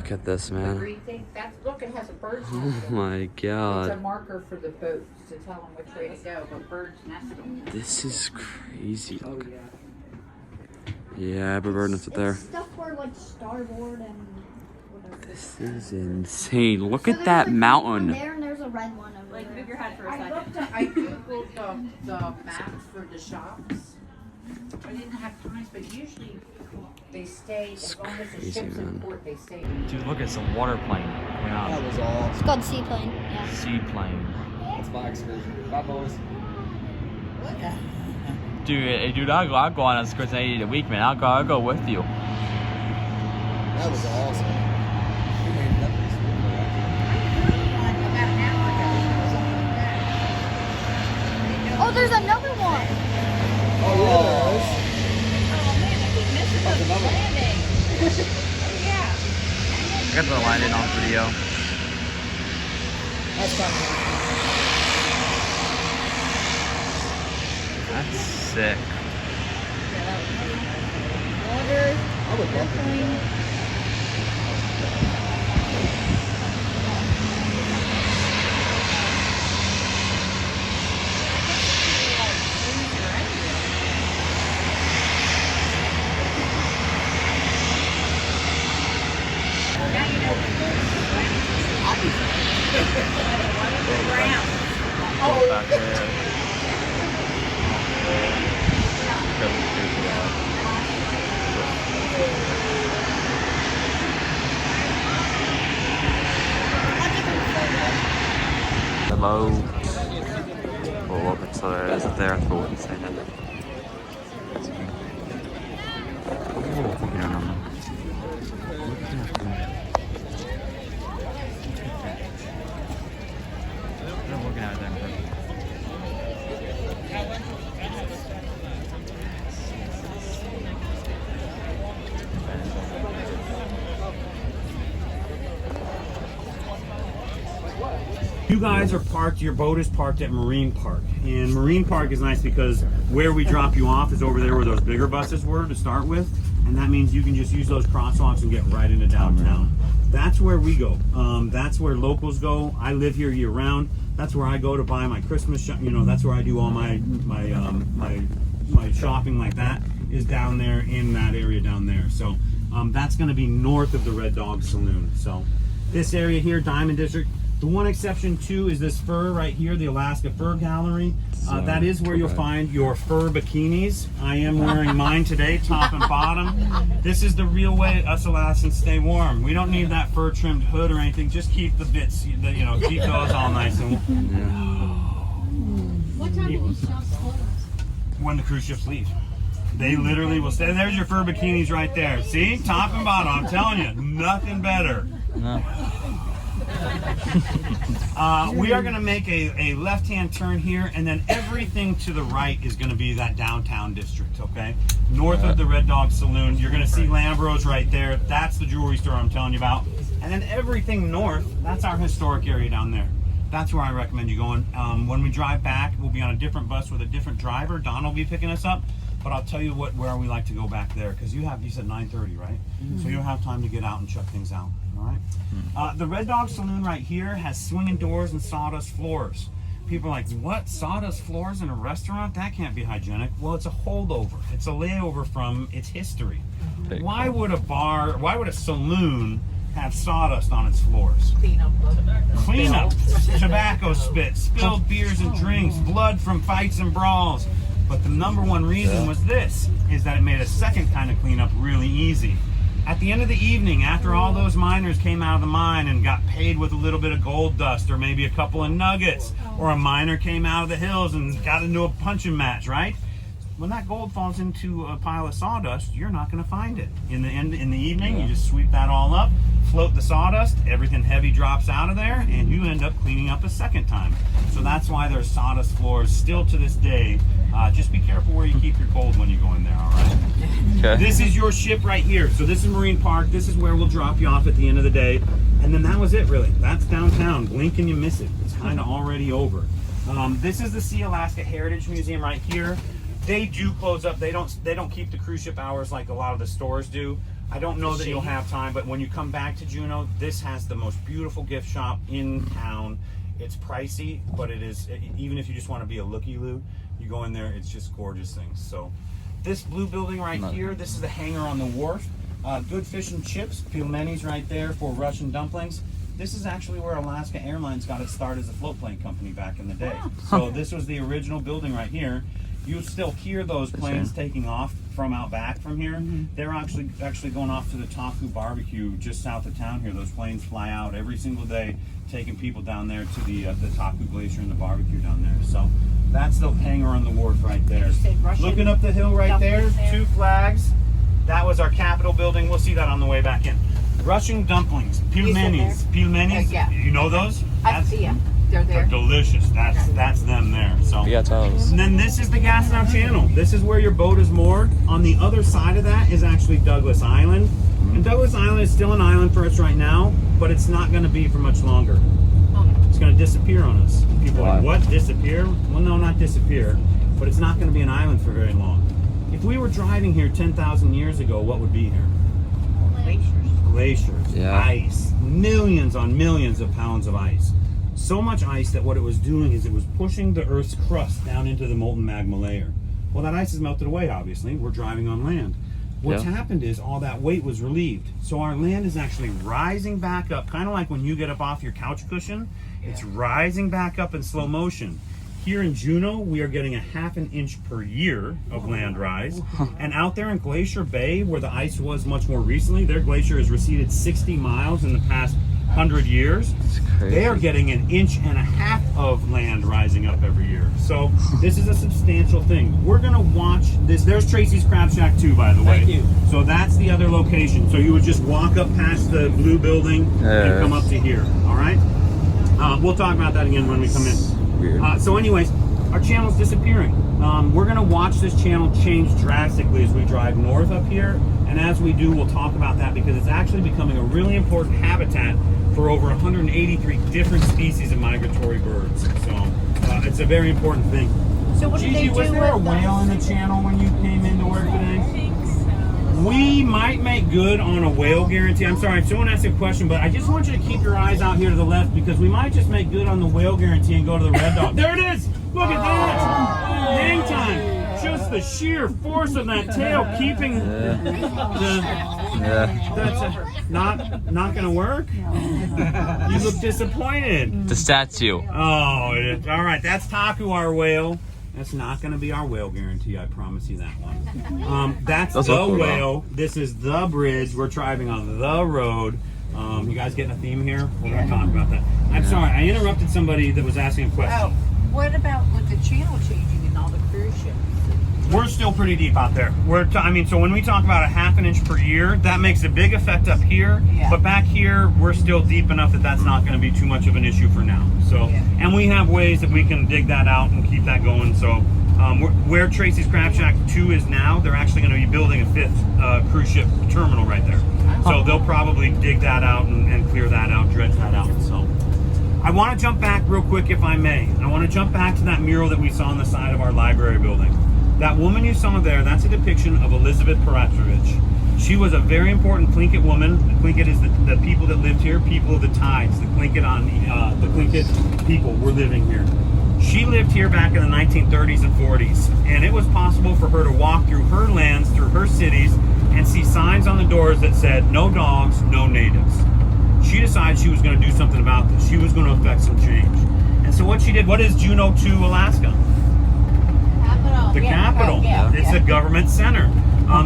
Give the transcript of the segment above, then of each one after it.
Look at this, man. Where do you think that's? Look, it has a bird's Oh nest. my god. It's a marker for the boats to tell them which way to go, but bird's nest on there. This is crazy. Oh Look. yeah. Yeah, every bird nest up there. Stuff for like starboard and whatever. This is insane. Look So at there's, that like, mountain. One there and there's a red one over Like, there. move your head for a I second. looked at, I googled the maps for the shops. I didn't have time, but usually they stay as long as the crazy, ship's in man. port. They stay. Dude, look at some water plane. That was all. It's called seaplane. Yeah. Seaplane. That's my excursion. Bye, boys. Dude, I'll go on excursion 80 a week, man. I'll go with you. That was awesome. We made that piece of wood, About an hour ago, something like that. Oh, there's another one. Oh, yeah, there is. Oh man, I keep missing That's those another one. landings. Oh yeah. I got the landing on video. That's kind of That's sick. Water. I would love to do that. Oh, back there. Hello. Oh, look, it's there. Is it there? I wouldn't say that. Oh, you don't know. I'm looking at it there. You guys are parked, your boat is parked at Marine Park. And Marine Park is nice because where we drop you off is over there where those bigger buses were to start with. And that means you can just use those crosswalks and get right into downtown. That's where we go. That's where locals go. I live here year round. That's where I go to buy my Christmas, that's where I do all my shopping like that is down there in that area down there. So that's gonna be north of the Red Dog Saloon. So this area here, Diamond District. The one exception too is this fur right here, the Alaska Fur Gallery. That is where you'll find your fur bikinis. I am wearing mine today, top and bottom. This is the real way us Alaskans stay warm. We don't need that fur trimmed hood or anything. Just keep the bits, keep those all nice and What time do these shops close? when the cruise ships leave. They literally will stay. There's your fur bikinis right there. See, top and bottom. I'm telling you, nothing better. No. We are going to make a left-hand turn here, and then everything to the right is going to be that downtown district, okay? North of the Red Dog Saloon, you're going to see Lambros right there. That's the jewelry store I'm telling you about. And then everything north, that's our historic area down there. That's where I recommend you going. When we drive back, we'll be on a different bus with a different driver. Don will be picking us up. But I'll tell you where we like to go back there, because you said 9:30, right? So you'll have time to get out and check things out, all right? The Red Dog Saloon right here has swinging doors and sawdust floors. People are like, what? Sawdust floors in a restaurant? That can't be hygienic. Well, it's a holdover. It's a layover from its history. Why would a saloon have sawdust on its floors? Cleanup, tobacco spit, spilled beers and drinks, blood from fights and brawls. But the number one reason was this, is that it made a second kind of cleanup really easy. At the end of the evening, after all those miners came out of the mine and got paid with a little bit of gold dust or maybe a couple of nuggets, or a miner came out of the hills and got into a punching match, right? When that gold falls into a pile of sawdust, you're not going to find it. In the evening, you just sweep that all up, float the sawdust, everything heavy drops out of there, and you end up cleaning up a second time. So that's why there's sawdust floors still to this day. Just be careful where you keep your gold when you go in there, all right? Okay. This is your ship right here. So this is Marine Park. This is where we'll drop you off at the end of the day. And then that was it, really. That's downtown. Blink and you miss it. It's kind of already over. This is the Sea Alaska Heritage Museum right here. They do close up. They don't keep the cruise ship hours like a lot of the stores do. I don't know that you'll have time, but when you come back to Juneau, this has the most beautiful gift shop in town. It's pricey, but it is, even if you just want to be a looky-loo, you go in there, it's just gorgeous things. So this blue building right here, this is the hangar on the wharf. Good fish and chips, pilmeni's right there for Russian dumplings. This is actually where Alaska Airlines got its start as a float plane company back in the day. So this was the original building right here. You still hear those planes taking off from out back from here. They're actually going off to the Taku barbecue just south of town here. Those planes fly out every single day, taking people down there to the Taku Glacier and the barbecue down there. So that's the hangar on the wharf right there. Looking up the hill right there, 2 flags. That was our Capitol building. We'll see that on the way back in. Russian dumplings, pilmeni's. Pilmeni's, Yeah. you know those? I see them. They're They're there. delicious. That's them there. So. Yeah, toes. And then this is the Gasnow Channel. This is where your boat is moored. On the other side of that is actually Douglas Island. And Douglas Island is still an island for us right now, but it's not going to be for much longer. It's going to disappear on us. People are like, what? Disappear? Well, no, not disappear, but it's not going to be an island for very long. If we were driving here 10,000 years ago, what would be here? Glaciers, ice, millions on millions of pounds of ice. So much ice that what it was doing is it was pushing the Earth's crust down into the molten magma layer. Well, that ice has melted away, obviously. We're driving on land. What's happened is all that weight was relieved. So our land is actually rising back up, kind of like when you get up off your couch cushion. It's rising back up in slow motion. Here in Juneau, we are getting a 1/2 inch per year of land rise. And out there in Glacier Bay, where the ice was much more recently, their glacier has receded 60 miles in the past 100 years. They are getting 1.5 inches of land rising up every year. So this is a substantial thing. We're gonna watch this. There's Tracy's Crab Shack too, by the way. Thank you. So that's the other location. So you would just walk up past the blue building and come up to here, all right? We'll talk about that again when we come in. So anyways, our channel's disappearing. We're gonna watch this channel change drastically as we drive north up here. And as we do, we'll talk about that because it's actually becoming a really important habitat for over 183 different species of migratory birds. So it's a very important thing. So what did they Gigi, do was there a with whale in the channel when you came into work today? We might make good on a whale guarantee. I'm sorry, someone asked a question, but I just want you to keep your eyes out here to the left because we might just make good on the whale guarantee and go to the red dog. There it is! Look at that! Hang time! Just the sheer force of that tail keeping that's not gonna work. You look disappointed. The statue. Oh, it is. All right. That's Taku, our whale. That's not going to be our whale guarantee. I promise you that one. That's the whale. This is the bridge. We're driving on the road. You guys getting a theme here? We're going to talk about that. I'm sorry. I interrupted somebody that was asking a question. Oh, what about with the channel changing and all the cruise ships? We're still pretty deep out there. So when we talk about a 1/2 inch per year, that makes a big effect up here. Yeah. But back here, we're still deep enough that that's not going to be too much of an issue for now. So, and we have ways that we can dig that out and keep that going. So, where Tracy's Crab Shack 2 is now, they're actually going to be building a 5th cruise ship terminal right there. So they'll probably dig that out and clear that out, dredge that out. So, I want to jump back real quick, if I may. I want to jump back to that mural that we saw on the side of our library building. That woman you saw there, that's a depiction of Elizabeth Peratrovich. She was a very important Tlingit woman. The Tlingit is the people that lived here, people of the tides. The Tlingit people were living here. She lived here back in the 1930s and 40s, and it was possible for her to walk through her lands, through her cities, and see signs on the doors that said, no dogs, no natives. She decided she was going to do something about this. She was going to affect some change. And so what she did, what is Juneau Alaska? The capital. It's a government center.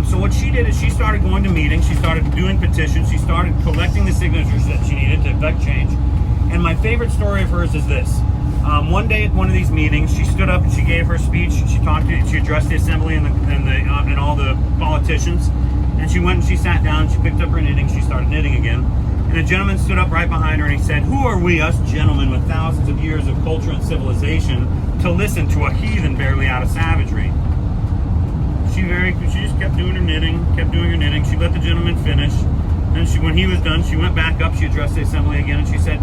So what she did is she started going to meetings, she started doing petitions, she started collecting the signatures that she needed to affect change. And my favorite story of hers is this. One day at one of these meetings, she stood up and she gave her speech. She addressed the assembly and all the politicians. And she went and she sat down, she picked up her knitting, she started knitting again. And a gentleman stood up right behind her and he said, who are we, us gentlemen with thousands of years of culture and civilization, to listen to a heathen barely out of savagery? She just kept doing her knitting, She let the gentleman finish. And when he was done, she went back up, she addressed the assembly again, and she said,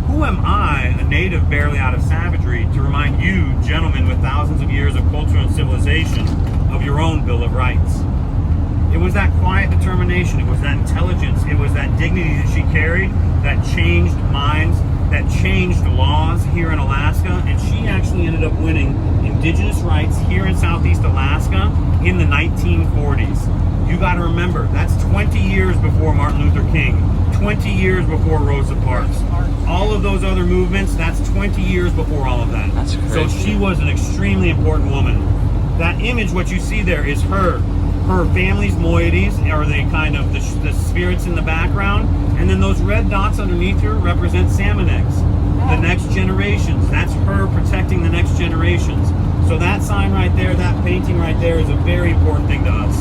who am I, a native barely out of savagery, to remind you, gentlemen with thousands of years of culture and civilization, of your own Bill of Rights? It was that quiet determination. It was that intelligence. It was that dignity that she carried that changed minds, that changed laws here in Alaska. And she actually ended up winning indigenous rights here in Southeast Alaska in the 1940s. You got to remember, that's 20 years before Martin Luther King, 20 years before Rosa Parks. All of those other movements, that's 20 years before all of that. That's crazy. So she was an extremely important woman. That image, what you see there, is her. Her family's moieties are the kind of the spirits in the background. And then those red dots underneath her represent salmon eggs. The next generations. That's her protecting the next generations. So that sign right there, that painting right there is a very important thing to us.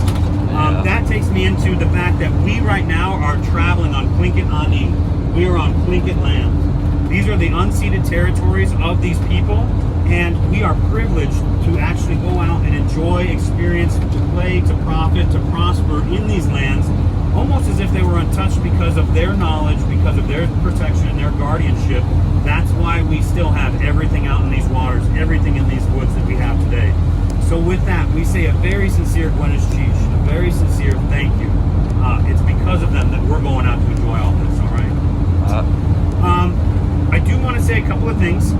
That takes me into the fact that we right now are traveling on Tlingit Ani. We are on Tlingit land. These are the unceded territories of these people, and we are privileged to actually go out and enjoy, experience, to play, to profit, to prosper in these lands, almost as if they were untouched because of their knowledge, because of their protection and their guardianship. That's why we still have everything out in these waters, everything in these woods that we have today. So with that, we say a very sincere Gwenish Chief, a very sincere thank you. It's because of them that we're going out to enjoy all this, all right? I do want to say a couple of things.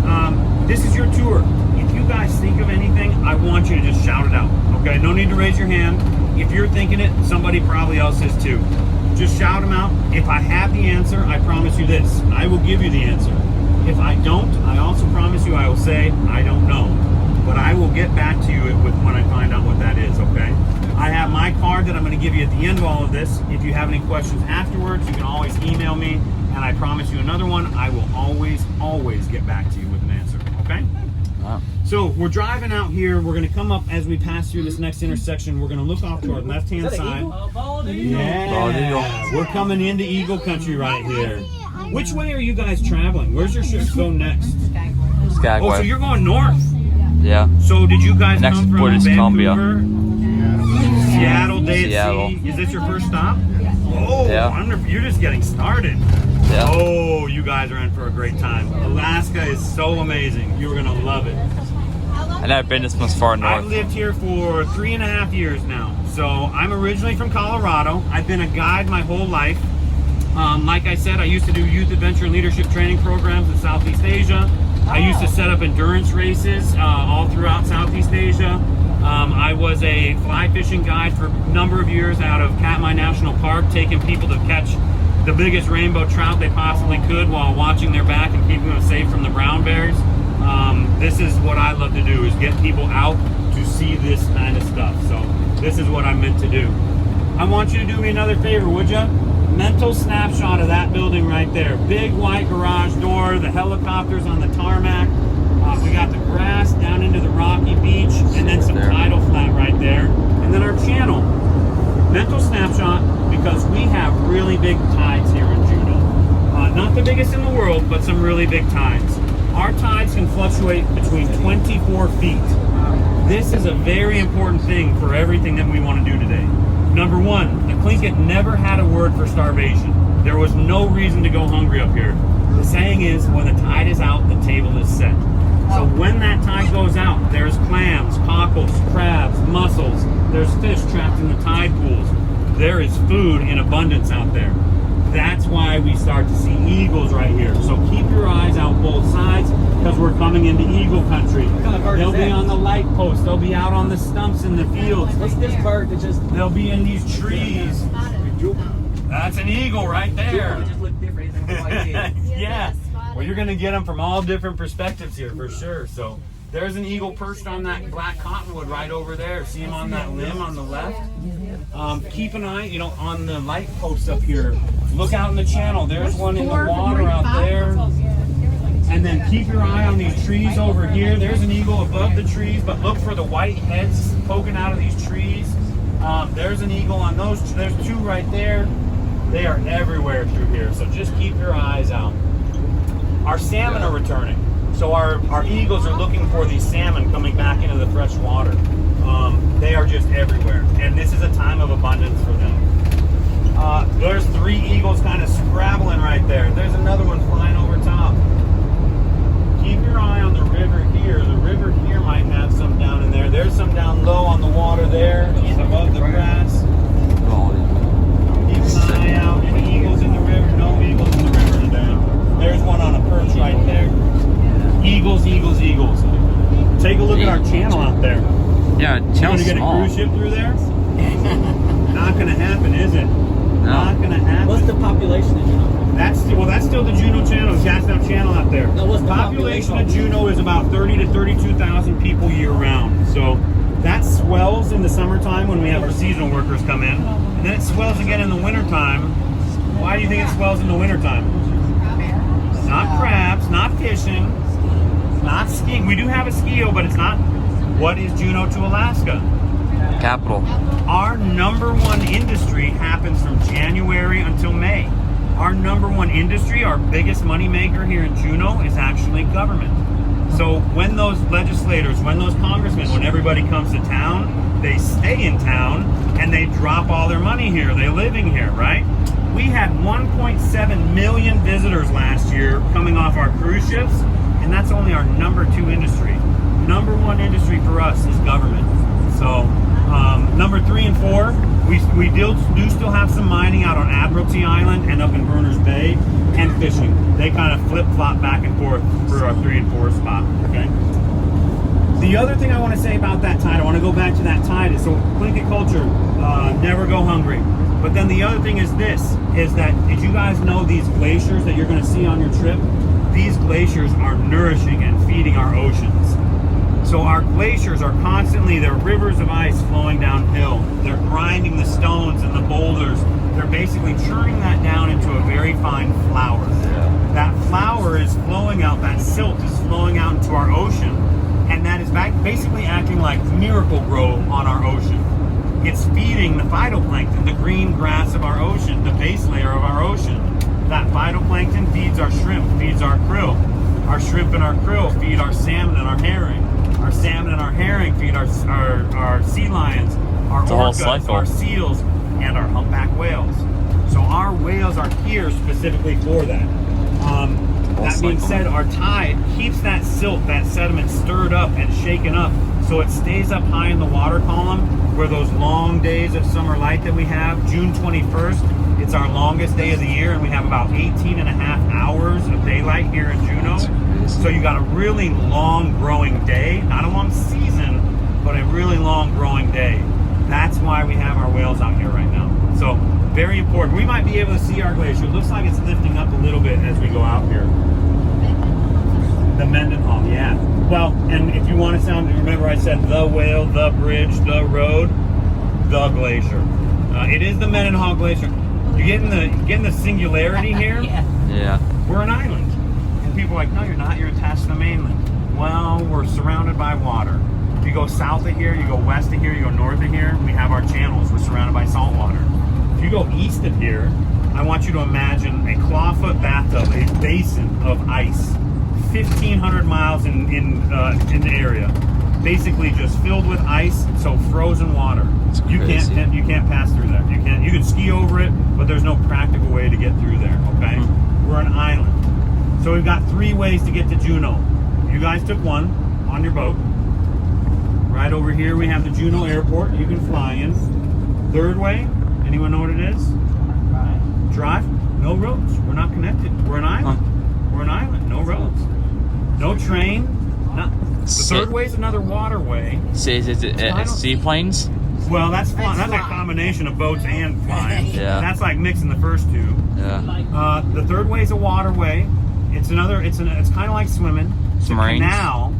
This is your tour. If you guys think of anything, I want you to just shout it out, okay? No need to raise your hand. If you're thinking it, somebody probably else is too. Just shout them out. If I have the answer, I promise you this. I will give you the answer. If I don't, I also promise you I will say, I don't know. But I will get back to you when I find out what that is, okay? I have my card that I'm going to give you at the end of all of this. If you have any questions afterwards, you can always email me. And I promise you another one, I will always get back to you with an answer, okay? Wow. So we're driving out here. We're going to come up as we pass through this next intersection. We're going to look off to our left-hand side. Bald eagle. Yeah, we're coming into Eagle Country right here. Which way are you guys traveling? Where's your ship go next? Skagway. Oh, so you're going north. Yeah. So did you guys Next come from port is Columbia. Vancouver? Seattle, Day at Seattle. Sea. Is this your first stop? Oh, Yeah. wonderful. You're just getting started. Yeah. Oh, you guys are in for a great time. Alaska is so amazing. You're going to love it. I've never been this much far I've north. lived here for 3.5 years now. So I'm originally from Colorado. I've been a guide my whole life. Like I said, I used to do youth adventure and leadership training programs in Southeast Asia. I used to set up endurance races all throughout Southeast Asia. I was a fly fishing guide for a number of years out of Katmai National Park, taking people to catch the biggest rainbow trout they possibly could while watching their back and keeping them safe from the brown bears. This is what I love to do, is get people out to see this kind of stuff. So this is what I'm meant to do. I want you to do me another favor, would you? Mental snapshot of that building right there. Big white garage door, the helicopters on the tarmac. We got the grass down into the rocky beach, and then some tidal flat right there. And then our channel. Mental snapshot, because we have really big tides here in Juneau. Not the biggest in the world, but some really big tides. Our tides can fluctuate between 24 feet. This is a very important thing for everything that we want to do today. Number one, the Tlingit never had a word for starvation. There was no reason to go hungry up here. The saying is, when the tide is out, the table is set. So when that tide goes out, there's clams, cockles, crabs, mussels. There's fish trapped in the tide pools. There is food in abundance out there. That's why we start to see eagles right here. So keep your eyes out both sides, because we're coming into eagle country. They'll be on the light post. They'll be out on the stumps in the fields. What's this part that just They'll be in these trees. That's an eagle right there. just look different than what I did? Yeah. Well, you're going to get them from all different perspectives here for sure. So there's an eagle perched on that black cottonwood right over there. See him on that limb on the left? Keep an eye, on the light posts up here. Look out in the channel. There's one in the water out there. And then keep your eye on these trees over here. There's an eagle above the trees, but look for the white heads poking out of these trees. There's an eagle on those. There's two right there. They are everywhere through here, so just keep your eyes out. Our salmon are returning. So our eagles are looking for these salmon coming back into the fresh water. They are just everywhere. And this is a time of abundance for them. There's 3 eagles kind of scrabbling right there. There's another one flying over top. Keep your eye on the river here. The river here might have some down in there. There's some down low on the water there. He's above the grass. get small. a cruise ship through there? Not gonna happen, is it? Not gonna happen. What's the population of Juneau? That's still the Juneau Channel, the Gaston Channel out there. No, what's the population of population? Juneau is about 30 to 32,000 people year round. So that swells in the summertime when we have our seasonal workers come in, and then it swells again in the wintertime. Why do you think it swells in the wintertime? Not crabs, not fishing, not skiing. We do have a ski-o, but it's not. What is Juneau to Alaska? Capital. Our number one industry happens from January until May. Our number one industry, our biggest moneymaker here in Juneau, is actually government. So when those legislators, when those congressmen, when everybody comes to town, they stay in town and they drop all their money here. They're living here, right? We had 1.7 million visitors last year coming off our cruise ships, and that's only our number two industry. Number one industry for us is government. So number 3 and 4, we do still have some mining out on Admiralty Island and up in Berners Bay, and fishing. They kind of flip-flop back and forth for our 3 and 4 spot, okay? The other thing I want to say about that tide, I want to go back to that tide, is so Tlingit culture, never go hungry. But then the other thing is this, is that, did you guys know these glaciers that you're going to see on your trip? These glaciers are nourishing and feeding our oceans. So our glaciers are constantly, they're rivers of ice flowing downhill. They're grinding the stones and the boulders. They're basically churning that down into a very fine flour. That flour is flowing out, that silt is flowing out into our ocean. And that is basically acting like Miracle Grow on our ocean. It's feeding the phytoplankton, the green grass of our ocean, the base layer of our ocean. That phytoplankton feeds our shrimp, feeds our krill. Our shrimp and our krill feed our salmon and our herring. Our salmon and our herring feed our sea lions, our orcas, our seals, and our humpback whales. So our whales are here specifically for that. That being said, our tide keeps that silt, that sediment stirred up and shaken up, so it stays up high in the water column, where those long days of summer light that we have, June 21st, it's our longest day of the year, and we have about 18 and a half hours of daylight here in Juneau. So you got a really long growing day, not a long season, but a really long growing day. That's why we have our whales out here right now. So very important. We might be able to see our glacier. It looks like it's lifting up a little bit as we go out here. The Mendenhall, yeah. Well, and if you want to sound, remember I said the whale, the bridge, the road, the glacier. It is the Mendenhall Glacier. You getting the singularity here? Yeah. We're an island. And people are like, no, you're not. You're attached to the mainland. Well, we're surrounded by water. If you go south of here, you go west of here, you go north of here, we have our channels. We're surrounded by salt water. If you go east of here, I want you to imagine a clawfoot bathtub, a basin of ice, 1,500 miles in the area, basically just filled with ice, so frozen water. You can't pass through that. You can ski over it, but there's no practical way to get through there. Okay, we're an island, so we've got 3 ways to get to Juneau. You guys took one on your boat. Right over here we have the Juneau Airport. You can fly in. 3rd way, anyone know what it is? Drive. No roads. We're not connected. We're an island. We're an island. No roads. No train. The 3rd way is another waterway. Is it seaplanes? Well, that's a combination of boats and flying. Yeah. That's like mixing the first 2. Yeah. The 3rd way is a waterway. It's kind of like swimming. It's a canal.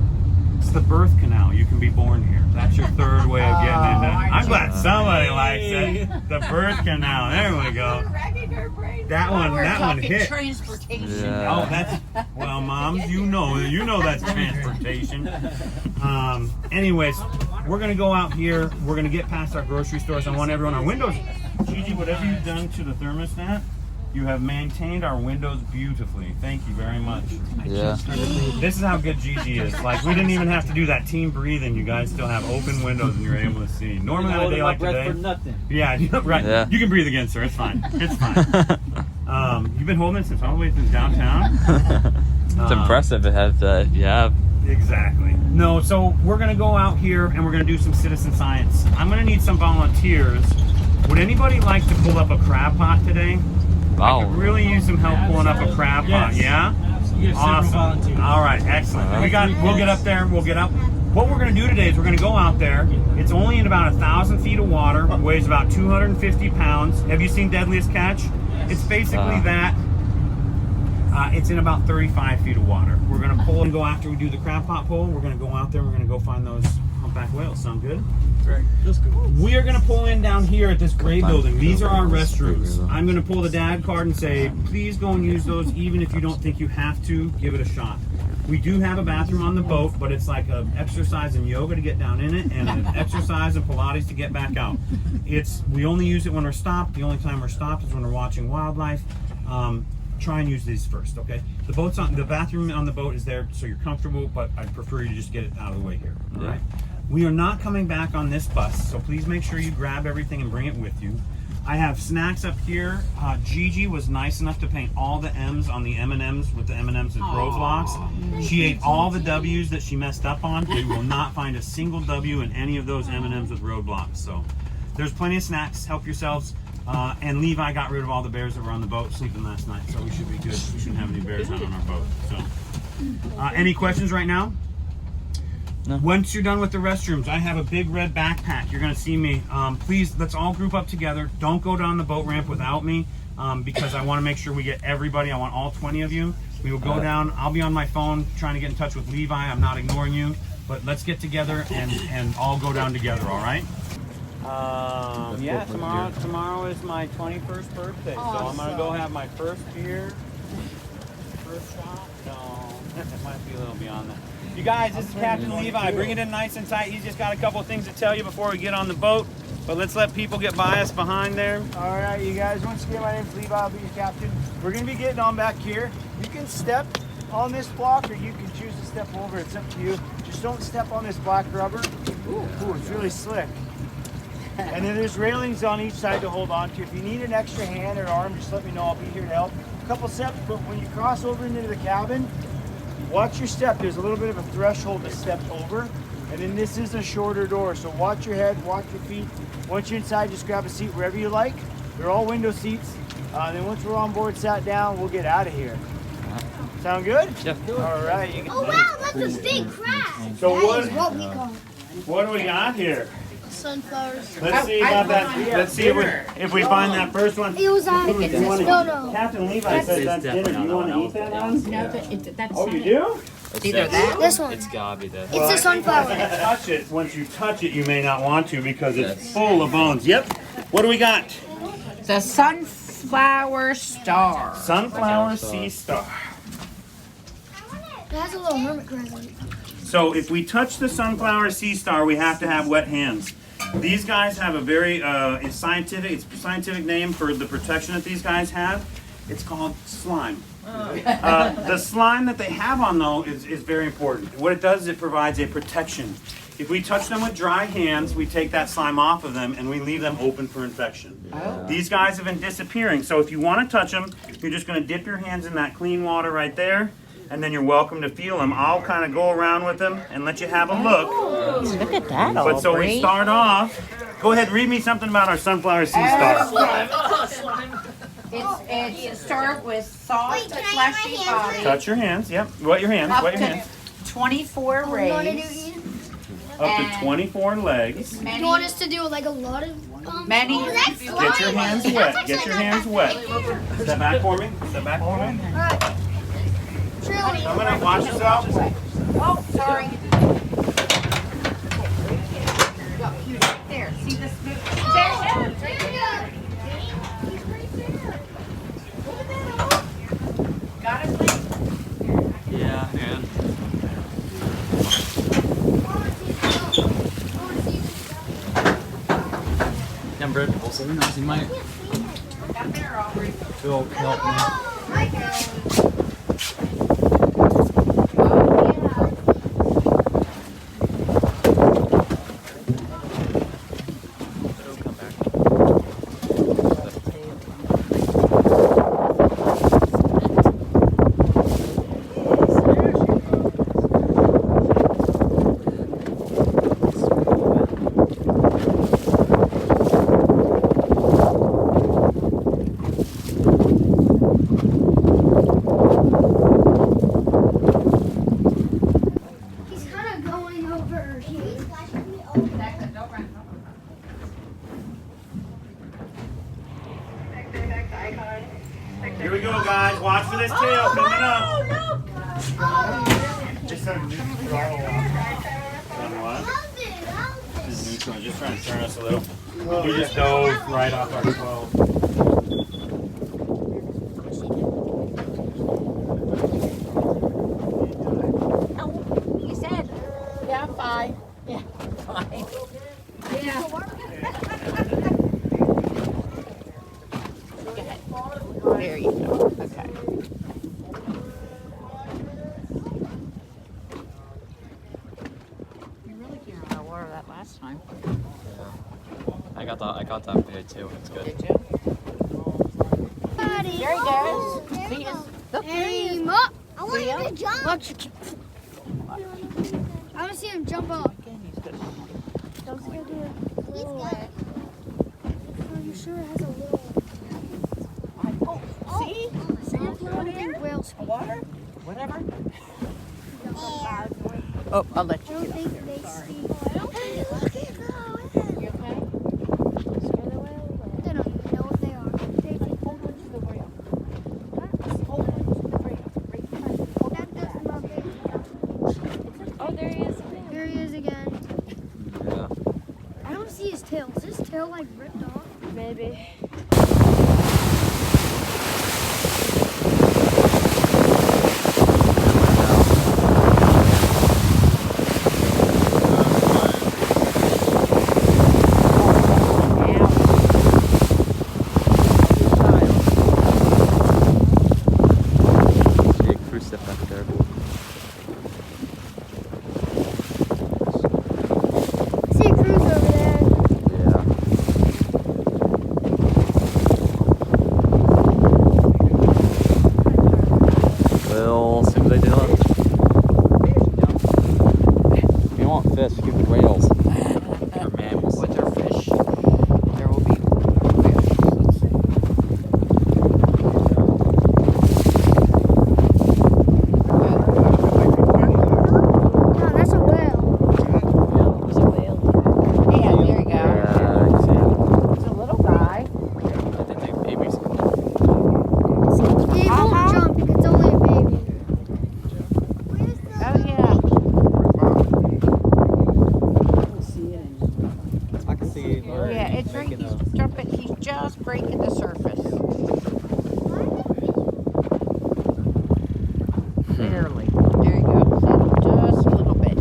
It's the birth canal. You can be born here. That's your 3rd way of getting into it. I'm glad somebody likes it. The birth canal. There we go. That one hit. Transportation. Yeah. Oh, well, Mom, you know that's transportation. Anyways, we're gonna go out here. We're gonna get past our grocery stores. I want everyone, our windows. Gigi, whatever you've done to the thermostat, you have maintained our windows beautifully. Thank you very much. Yeah. This is how good Gigi is. Like, we didn't even have to do that team breathing. You guys still have open windows and you're able to see. Normally on a day like today. For nothing. Yeah, right. Yeah. You can breathe again, sir. It's fine. It's fine. You've been holding it since all the way through downtown. It's impressive to have that. Yeah. Exactly. No, so we're going to go out here and we're going to do some citizen science. I'm going to need some volunteers. Would anybody like to pull up a crab pot today? Wow. I could really use some help pulling up a crab pot, yeah? Absolutely. Awesome. All right, excellent. We'll get up there. We'll get up. what we're going to do today is we're going to go out there. It's only in about 1,000 feet of water. It weighs about 250 pounds. Have you seen Deadliest Catch? It's basically that. It's in about 35 feet of water. We're going to pull and go after we do the crab pot pull. We're going to go out there. We're going to go find those humpback whales. Sound good? Right. Just go. We are going to pull in down here at this gray building. These are our restrooms. I'm going to pull the dad card and say, please go and use those, even if you don't think you have to. Give it a shot. We do have a bathroom on the boat, but it's like an exercise in yoga to get down in it and an exercise in Pilates to get back out. We only use it when we're stopped. The only time we're stopped is when we're watching wildlife. Try and use these first, okay? The bathroom on the boat is there so you're comfortable, but I'd prefer you to just get it out of the way here, all right? We are not coming back on this bus, so please make sure you grab everything and bring it with you. I have snacks up here. Gigi was nice enough to paint all the M's on the M&Ms with the M&Ms and roadblocks. She ate all the W's that she messed up on. You will not find a single W in any of those M&Ms with roadblocks. So there's plenty of snacks. Help yourselves. And Levi got rid of all the bears that were on the boat sleeping last night, so we should be good. We shouldn't have any bears out on our boat. So, any questions right now? No. Once you're done with the restrooms, I have a big red backpack. You're going to see me. Please, let's all group up together. Don't go down the boat ramp without me because I want to make sure we get everybody. I want all 20 of you. We will go down. I'll be on my phone trying to get in touch with Levi. I'm not ignoring you, but let's get together and all go down together, all right? Yeah, tomorrow is my 21st birthday, so I'm going to go have my first beer. First shot? No, it might be a little beyond that. You guys, this is Captain Levi. Bring it in nice and tight. He's just got a couple of things to tell you before we get on the boat, but let's let people get by us behind there. All right, you guys, once again, my name's Levi. I'll be your captain. We're going to be getting on back here. You can step on this block or you can choose to step over. It's up to you. Just don't step on this black rubber. Ooh, it's really slick. And then there's railings on each side to hold on to. If you need an extra hand or arm, just let me know. I'll be here to help. A couple steps, but when you cross over into the cabin, watch your step. There's a little bit of a threshold to step over. And then this is a shorter door, so watch your head, watch your feet. Once you're inside, just grab a seat wherever you like. They're all window seats. Then once we're on board, sat down, we'll get out of here. Sound good? Yeah. All right. Oh wow, that's a big crab. So That is what we call what do we got here? sunflowers. Let's see about that. Let's see if we find that first one. It was No. Captain Levi says that's dinner. Do you want to eat that one? No, that's Oh, you do? either that. This one. It's gotta be that. It's a sunflower. Touch it. Once you touch it, you may not want to because it's full of bones. Yep. What do we got? The sunflower star. Sunflower sea star. It has a little hermit crab in it. So if we touch the sunflower sea star, we have to have wet hands. These guys have a very scientific name for the protection that these guys have. It's called slime. The slime that they have on though is very important. What it does is it provides a protection. If we touch them with dry hands, we take that slime off of them and we leave them open for infection. Oh. These guys have been disappearing. So if you want to touch them, you're just going to dip your hands in that clean water right there. And then you're welcome to feel them. I'll kind of go around with them and let you have a look. Oh, look at that, But so we start off. Go ahead, read me something about our sunflower sea star. It's started with soft, Wait, can I fleshy get my hands body. Touch your hands. Yep. Wet your hands. Up Wet your to hands. 24 You want to rays. Up to 24 legs. you want us to do like a lot of Many. Get your hands wet. Get your hands wet. Step back for me. Step back for me. Alright. Truly. I'm gonna wash yourself. Oh, sorry. There, see this move? Got it, Lee? Yeah, man. Yeah, Brett, also nice. He might Got there, Aubrey. Phil help me. tail, guys. Watch for this tail coming up. Just on what? Neutral. Just trying to turn us a little. We just dove right off our 12. He said, yeah, fine. Yeah, fine. Yeah. Go ahead. There you go. Okay. You really came out of water that last time. I got that big too. It's good. Did you? There he goes. See his, look, there he is. Aim up. I want him to jump. Watch. I want to see him jump up. Again, he's good. Don't go do it. He's got it. Are you sure it has a little? See? See him float here? Whales. Water? Whatever. Oh, I'll let I you don't get up think there. they Sorry. see. Hey, look at that. You okay? Scare the whale away. They don't even know what they are. They Hold on to the rail. Hold on to the rail. Right in front. Hold on that to doesn't that. look it. Oh, there he is. Here he is again. Yeah. I don't see his tail. Is his tail like ripped off? Maybe. See a cruise ship back there. I see a cruise over there. Yeah. Well, see what they do. If you want fish, give me whales. Or mammals. With their fish, there will be fish. Let's see. No, that's a whale. There's a whale. Yeah, there you go. Yeah, you see it. It's a little guy. I think they babies. He won't jump because it's only a baby. Oh, yeah. I can see. Yeah, it's right. He's jumping. He's just breaking the surface. Barely. There you go. See, just a little bit.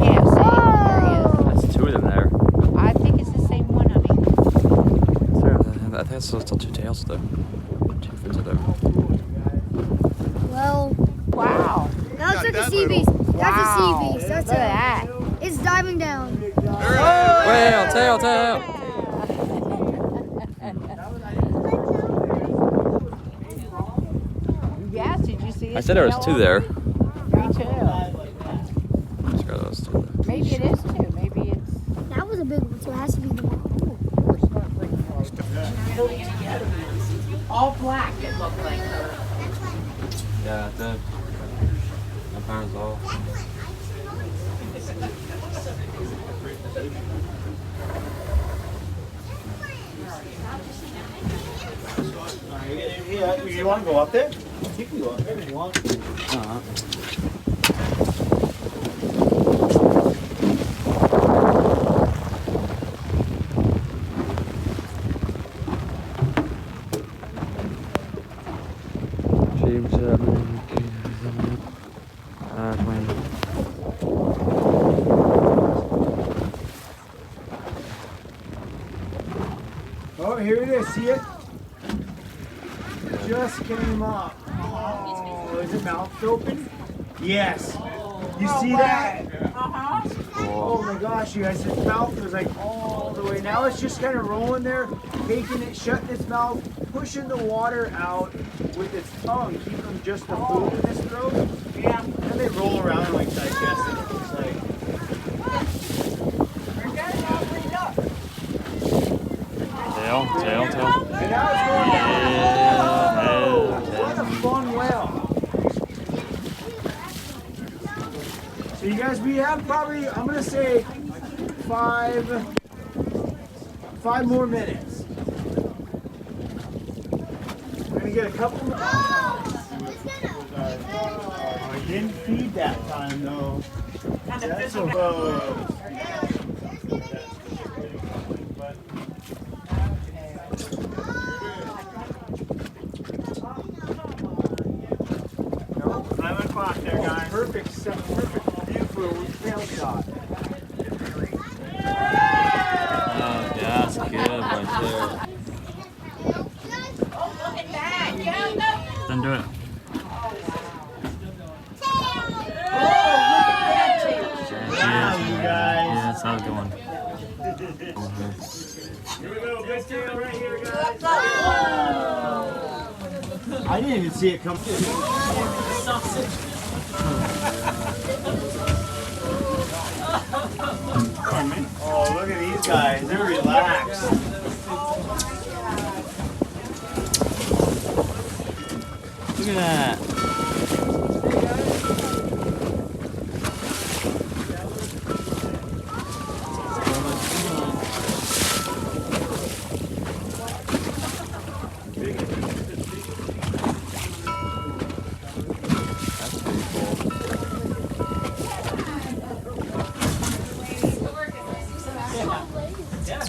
Yeah, see? There he is. That's two of them there. I think it's the same one, honey. I think it's still two tails though. Two fins of them. Well, Wow. that looks like a sea beast. That's a sea beast. That's Look at that. It's diving down. Whale, tail. Yes, did you see it? I said there was two there. Me too. I swear there was two there. Maybe it is two. Maybe it's. That was a big one, so it has to be the one. All black, it looked like. Yeah, it did. My parents all. Yeah, you want to go up there? You can go up there if you want. James, Oh, here it is. See it? Just came up. Oh, is it mouth open? Yes. You see that? Oh my gosh, you guys, its mouth was like all the way. Now it's just kind of rolling there, taking it, shutting its mouth, pushing the water out with its tongue, keeping just the food in its throat. Yeah. And they roll around like digesting it. It's like. tail. And now it's going down. What a fun whale. So you guys, we have probably, I'm gonna say 5 more minutes. gonna get a couple more. I didn't feed that time though. That's a No, 11 o'clock there, guys. Perfect view for a tail shot. Oh, that's good right there. Then do it. Wow, you guys. Yeah, that's how it's going. Here we go, good tail right here, guys. I didn't even see it come through. Oh, look at these guys. They're relaxed. Look at that.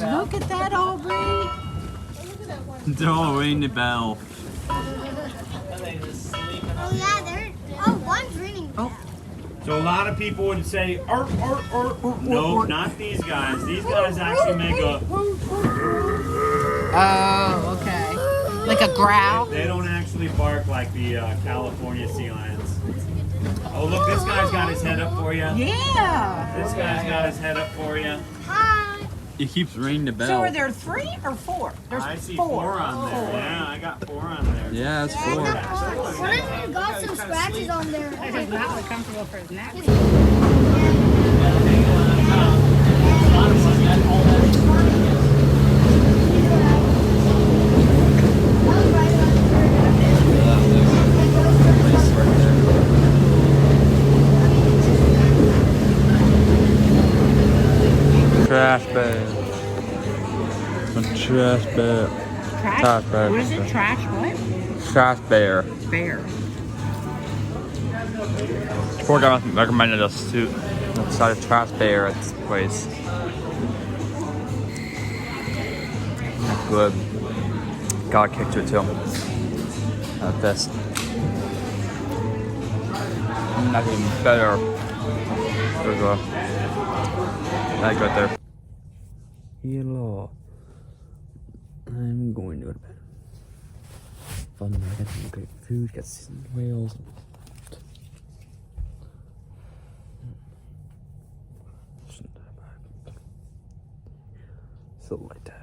Look at that, Aubrey. They're all ringing the bell. Oh yeah, they're. Oh, one's ringing. Oh. So a lot of people would say, arp, arp, arp. No, not these guys. These guys actually make a... Oh, okay. Like a growl? They don't actually bark like the California sea lions. Oh, look, this guy's got his head up for you. Yeah. This guy's got his head up for you. Hi. It keeps ringing the bell. So are there 3 or 4? There's I see 4. 4 on there. Yeah, I got 4 on there. Yeah, it's 4. One of you got some scratches on there. It is not really comfortable for his neck. Trash bag. A trash bag. Trash? Trash bag. What is it? Trash what? Trash bear. Bear. Poor guy recommended us to decide a trash bear at this place. Good. Got a kick to it too. This. Nothing better. There's a egg right there. Hello. I'm going to go to bed. Fun. I got some great food. Got seasoned whales. So like that.